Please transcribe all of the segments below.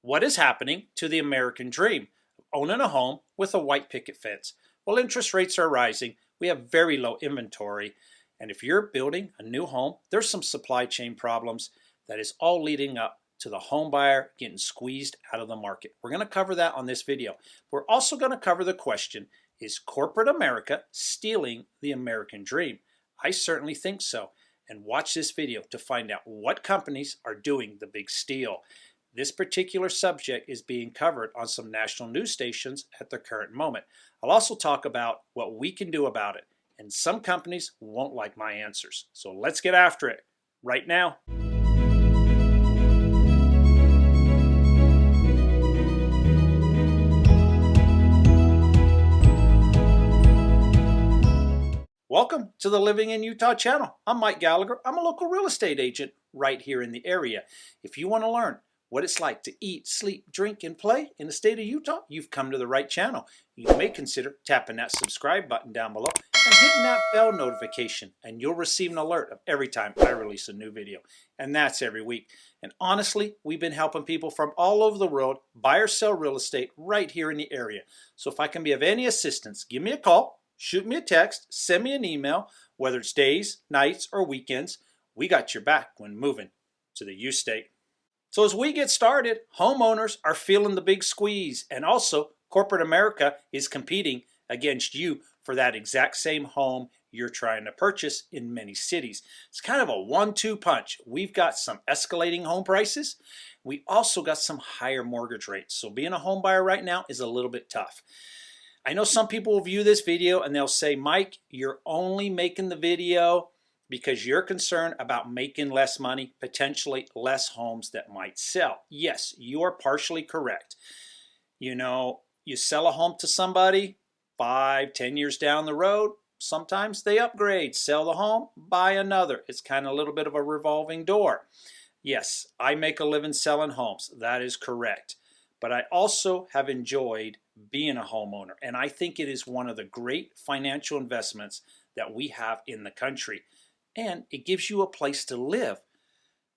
What is happening to the American dream of owning a home with a white picket fence? Well, interest rates are rising. We have very low inventory. And if you're building a new home, there's some supply chain problems that is all leading up to the home buyer getting squeezed out of the market. We're going to cover that on this video. We're also going to cover the question, is corporate America stealing the American dream? I certainly think so. And watch this video to find out what companies are doing the big steal. This particular subject is being covered on some national news stations at the current moment. I'll also talk about what we can do about it. And some companies won't like my answers. So let's get after it right now. Welcome to the Living in Utah channel. I'm Mike Gallagher. I'm a local real estate agent right here in the area. If you want to learn what it's like to eat, sleep, drink, and play in the state of Utah, you've come to the right channel. You may consider tapping that subscribe button down below and hitting that bell notification, and you'll receive an alert of every time I release a new video. And that's every week. And honestly, we've been helping people from all over the world buy or sell real estate right here in the area. So if I can be of any assistance, give me a call. Shoot me a text, send me an email, whether it's days, nights, or weekends. We got your back when moving to the U state. So as we get started, homeowners are feeling the big squeeze, and also corporate America is competing against you for that exact same home you're trying to purchase in many cities. It's kind of a 1-2 punch. We've got some escalating home prices. We also got some higher mortgage rates. So being a home buyer right now is a little bit tough. I know some people will view this video and they'll say, Mike, you're only making the video because you're concerned about making less money, potentially less homes that might sell. Yes, you are partially correct. You know, you sell a home to somebody 5-10 years down the road, sometimes they upgrade, sell the home, buy another. It's kind of a little bit of a revolving door. Yes, I make a living selling homes. That is correct. But I also have enjoyed being a homeowner, and I think it is one of the great financial investments that we have in the country, and it gives you a place to live.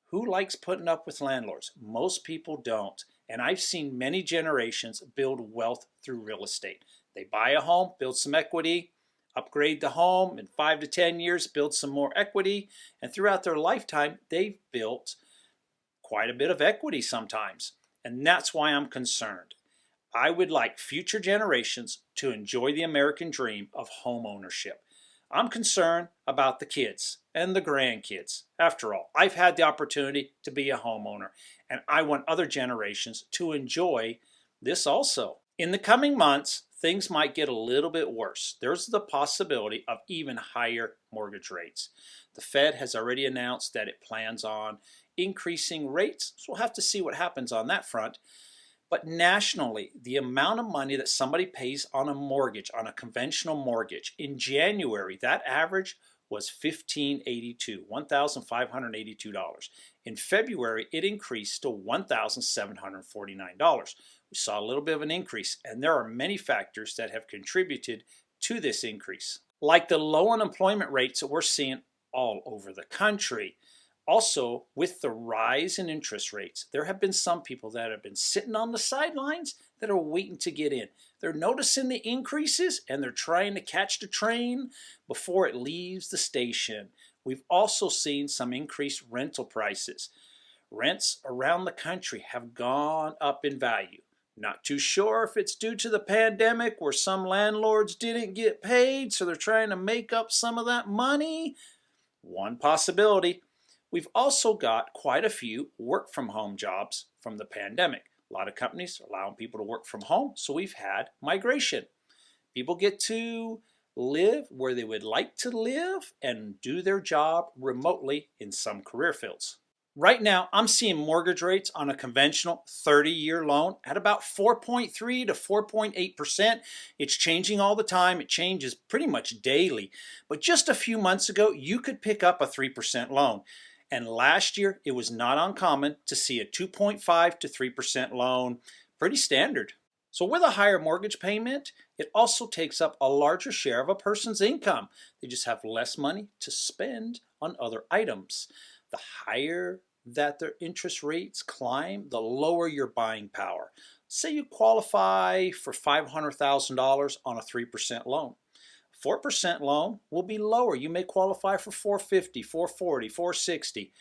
Who likes putting up with landlords? Most people don't, and I've seen many generations build wealth through real estate. They buy a home, build some equity, upgrade the home, in 5 to 10 years build some more equity, and throughout their lifetime they've built quite a bit of equity sometimes. And that's why I'm concerned. I would like future generations to enjoy the American dream of home ownership. I'm concerned about the kids and the grandkids. After all, I've had the opportunity to be a homeowner, and I want other generations to enjoy this also. In the coming months, things might get a little bit worse. There's the possibility of even higher mortgage rates. The Fed has already announced that it plans on increasing rates, so we'll have to see what happens on that front. But nationally, the amount of money that somebody pays on a mortgage, on a conventional mortgage, in January, that average was $1,582. In February, it increased to $1,749. We saw a little bit of an increase, and there are many factors that have contributed to this increase, like the low unemployment rates that we're seeing all over the country. Also, with the rise in interest rates, there have been some people that have been sitting on the sidelines that are waiting to get in. They're noticing the increases and they're trying to catch the train before it leaves the station. We've also seen some increased rental prices. Rents around the country have gone up in value. Not too sure if it's due to the pandemic where some landlords didn't get paid, so they're trying to make up some of that money. One possibility. We've also got quite a few work from home jobs from the pandemic. A lot of companies are allowing people to work from home, so we've had migration. People get to live where they would like to live and do their job remotely in some career fields. Right now, I'm seeing mortgage rates on a conventional 30-year loan at about 4.3 to 4.8%. It's changing all the time. It changes pretty much daily. But just a few months ago, you could pick up a 3% loan. And last year, it was not uncommon to see a 2.5 to 3% loan, pretty standard. So with a higher mortgage payment, it also takes up a larger share of a person's income. They just have less money to spend on other items. The higher that their interest rates climb, the lower your buying power. Say you qualify for $500,000 on a 3% loan. 4% loan will be lower. You may qualify for 450, 440, 460.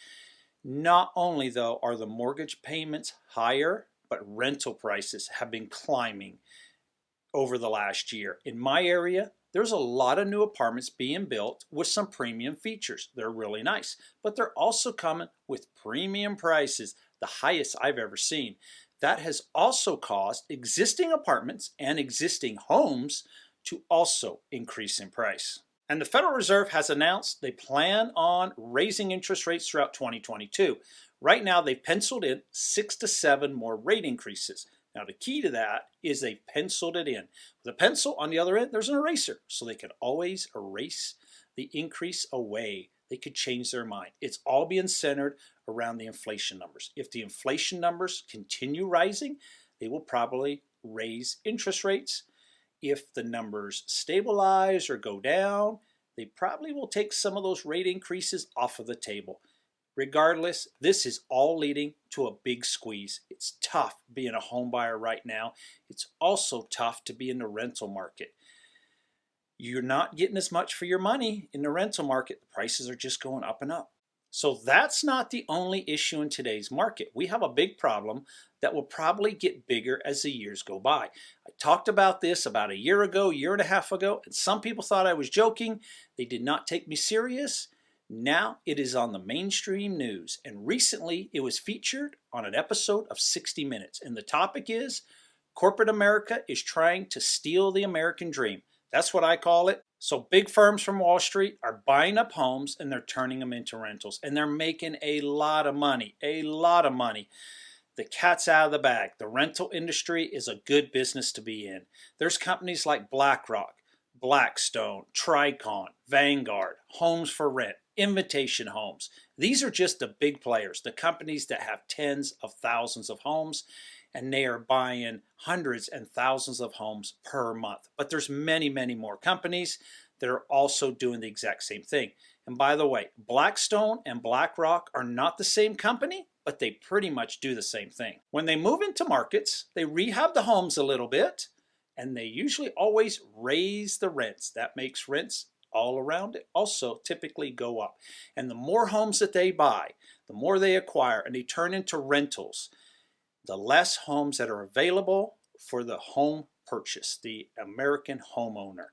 Not only though are the mortgage payments higher, but rental prices have been climbing over the last year. In my area, there's a lot of new apartments being built with some premium features. They're really nice, but they're also coming with premium prices, the highest I've ever seen. That has also caused existing apartments and existing homes to also increase in price. And the Federal Reserve has announced they plan on raising interest rates throughout 2022. Right now, they've penciled in 6 to 7 more rate increases. Now, the key to that is they penciled it in. With a pencil on the other end, there's an eraser, so they could always erase the increase away. They could change their mind. It's all being centered around the inflation numbers. If the inflation numbers continue rising, they will probably raise interest rates. If the numbers stabilize or go down, they probably will take some of those rate increases off of the table. Regardless, this is all leading to a big squeeze. It's tough being a home buyer right now. It's also tough to be in the rental market. You're not getting as much for your money in the rental market. The prices are just going up and up. So that's not the only issue in today's market. We have a big problem that will probably get bigger as the years go by. I talked about this about a year ago, year and a half ago, and some people thought I was joking. They did not take me serious. Now it is on the mainstream news, and recently it was featured on an episode of 60 Minutes, and the topic is corporate America is trying to steal the American dream. That's what I call it. So big firms from Wall Street are buying up homes and they're turning them into rentals, and they're making a lot of money, a lot of money. The cat's out of the bag. The rental industry is a good business to be in. There's companies like BlackRock, Blackstone, Tricon, Vanguard, Homes for Rent, Invitation Homes. These are just the big players, the companies that have tens of thousands of homes, and they are buying hundreds and thousands of homes per month. But there's many, many more companies that are also doing the exact same thing. And by the way, Blackstone and BlackRock are not the same company, but they pretty much do the same thing. When they move into markets, they rehab the homes a little bit, and they usually always raise the rents. That makes rents all around it also typically go up. And the more homes that they buy, the more they acquire, and they turn into rentals, the less homes that are available for the home purchase, the American homeowner.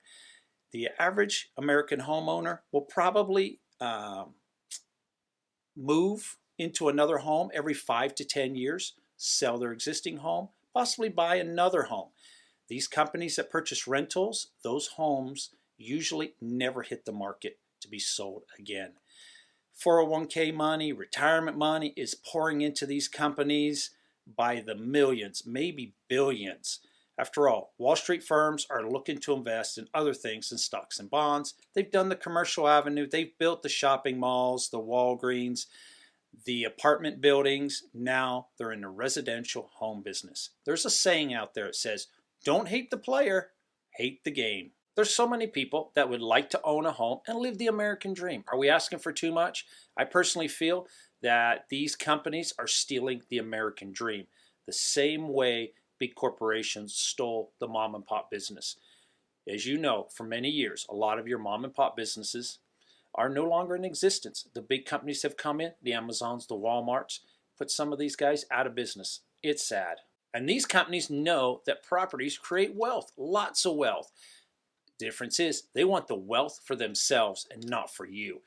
The average American homeowner will probably move into another home every 5 to 10 years, sell their existing home, possibly buy another home. These companies that purchase rentals, those homes usually never hit the market to be sold again. 401k money, retirement money is pouring into these companies by the millions, maybe billions. After all, Wall Street firms are looking to invest in other things than stocks and bonds. They've done the commercial avenue, they've built the shopping malls, the Walgreens, the apartment buildings. Now they're in the residential home business. There's a saying out there that says, don't hate the player, hate the game. There's so many people that would like to own a home and live the American dream. Are we asking for too much? I personally feel that these companies are stealing the American dream the same way big corporations stole the mom and pop business. As you know, for many years, a lot of your mom and pop businesses are no longer in existence. The big companies have come in, the Amazons, the Walmarts, put some of these guys out of business. It's sad. And these companies know that properties create wealth, lots of wealth. The difference is they want the wealth for themselves and not for you.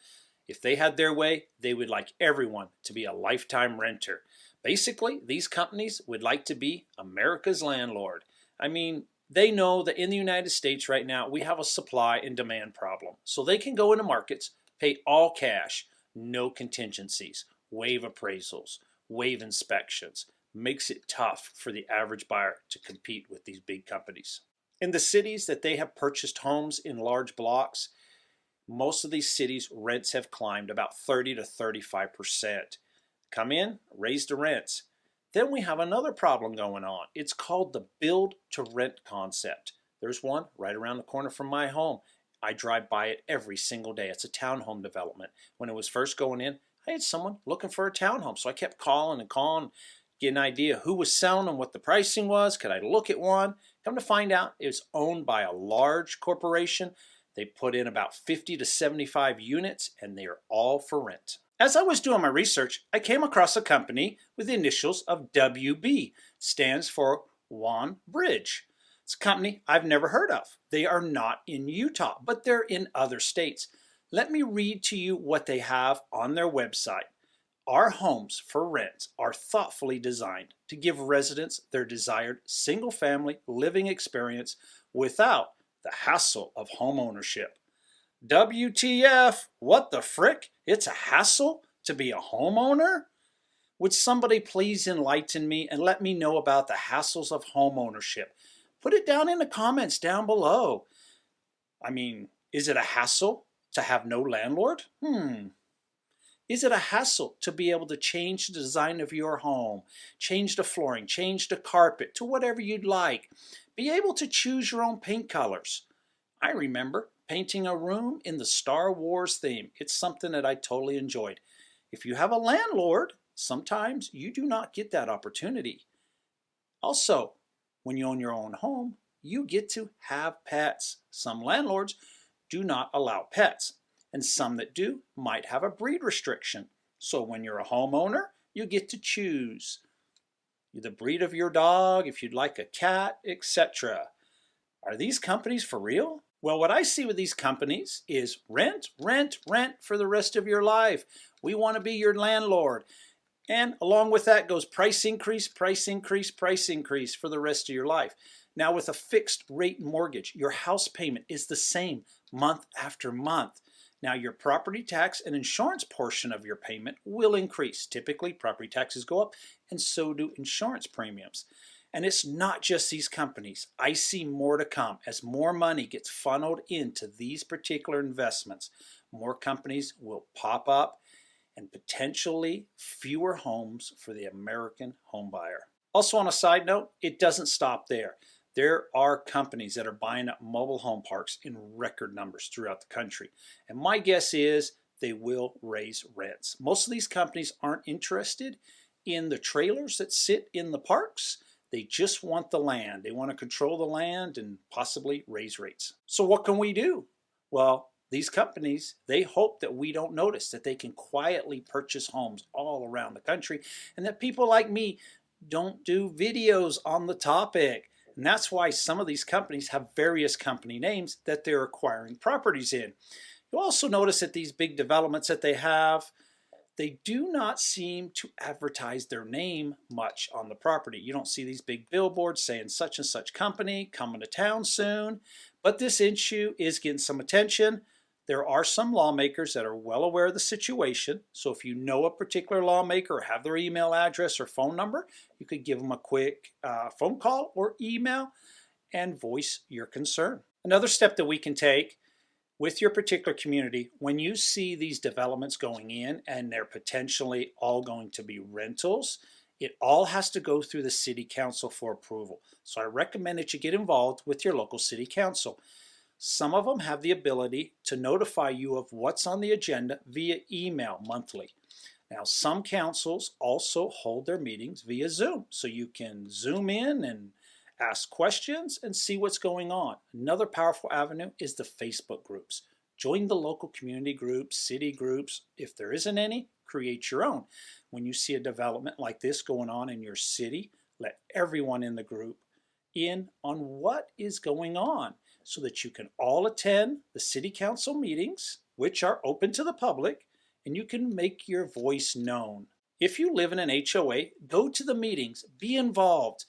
If they had their way, they would like everyone to be a lifetime renter. Basically, these companies would like to be America's landlord. I mean, they know that in the United States right now, we have a supply and demand problem. So they can go into markets, pay all cash, no contingencies, waive appraisals, waive inspections. Makes it tough for the average buyer to compete with these big companies. In the cities that they have purchased homes in large blocks, most of these cities' rents have climbed about 30 to 35%. Come in, raise the rents. Then we have another problem going on. It's called the build to rent concept. There's one right around the corner from my home. I drive by it every single day. It's a townhome development. When it was first going in, I had someone looking for a townhome. So I kept calling and calling, get an idea who was selling and what the pricing was. Could I look at one? Come to find out, it was owned by a large corporation. They put in about 50 to 75 units, and they are all for rent. As I was doing my research, I came across a company with the initials of WB, stands for Juan Bridge. It's a company I've never heard of. They are not in Utah, but they're in other states. Let me read to you what they have on their website. Our homes for rent are thoughtfully designed to give residents their desired single-family living experience without the hassle of home ownership. WTF, what the frick? It's a hassle to be a homeowner? Would somebody please enlighten me and let me know about the hassles of home ownership? Put it down in the comments down below. I mean, is it a hassle to have no landlord? Is it a hassle to be able to change the design of your home, change the flooring, change the carpet to whatever you'd like, be able to choose your own paint colors? I remember painting a room in the Star Wars theme. It's something that I totally enjoyed. If you have a landlord, sometimes you do not get that opportunity. Also, when you own your own home, you get to have pets. Some landlords do not allow pets, and some that do might have a breed restriction. So when you're a homeowner, you get to choose the breed of your dog, if you'd like a cat, etc. Are these companies for real? Well, what I see with these companies is rent, rent, rent for the rest of your life. We want to be your landlord. And along with that goes price increase, price increase, price increase for the rest of your life. Now with a fixed rate mortgage, your house payment is the same month after month. Now your property tax and insurance portion of your payment will increase. Typically property taxes go up and so do insurance premiums. And it's not just these companies. I see more to come as more money gets funneled into these particular investments. More companies will pop up and potentially fewer homes for the American home buyer. Also on a side note, it doesn't stop there. There are companies that are buying up mobile home parks in record numbers throughout the country. And my guess is they will raise rents. Most of these companies aren't interested in the trailers that sit in the parks. They just want the land. They want to control the land and possibly raise rates. So what can we do? Well, these companies, they hope that we don't notice, that they can quietly purchase homes all around the country, and that people like me don't do videos on the topic. And that's why some of these companies have various company names that they're acquiring properties in. You'll also notice that these big developments that they have, they do not seem to advertise their name much on the property. You don't see these big billboards saying such and such company coming to town soon. But this issue is getting some attention. There are some lawmakers that are well aware of the situation. So if you know a particular lawmaker or have their email address or phone number, you could give them a quick phone call or email and voice your concern. Another step that we can take with your particular community, when you see these developments going in and they're potentially all going to be rentals, it all has to go through the city council for approval. So I recommend that you get involved with your local city council. Some of them have the ability to notify you of what's on the agenda via email monthly. Now, some councils also hold their meetings via Zoom, so you can zoom in and ask questions and see what's going on. Another powerful avenue is the Facebook groups. Join the local community groups, city groups. If there isn't any, create your own. When you see a development like this going on in your city, let everyone in the group in on what is going on so that you can all attend the city council meetings, which are open to the public, and you can make your voice known. If you live in an HOA, go to the meetings, be involved.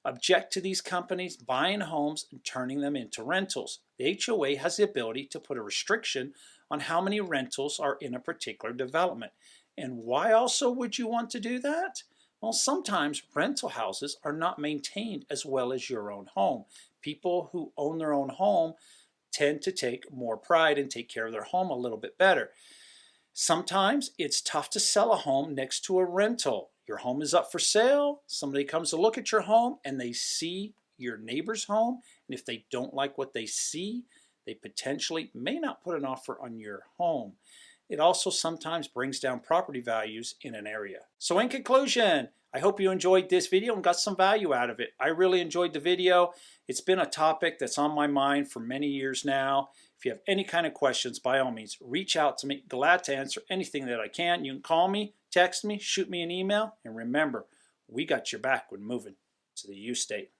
Object to these companies buying homes and turning them into rentals. The HOA has the ability to put a restriction on how many rentals are in a particular development. And why also would you want to do that? Well, sometimes rental houses are not maintained as well as your own home. People who own their own home tend to take more pride and take care of their home a little bit better. Sometimes it's tough to sell a home next to a rental. Your home is up for sale, somebody comes to look at your home and they see your neighbor's home, and if they don't like what they see, they potentially may not put an offer on your home. it also sometimes brings down property values in an area. So in conclusion, I hope you enjoyed this video and got some value out of it. I really enjoyed the video. It's been a topic that's on my mind for many years now. If you have any kind of questions, by all means, reach out to me. Glad to answer anything that I can. You can call me, text me, shoot me an email, and remember, we got your back when moving to the U state.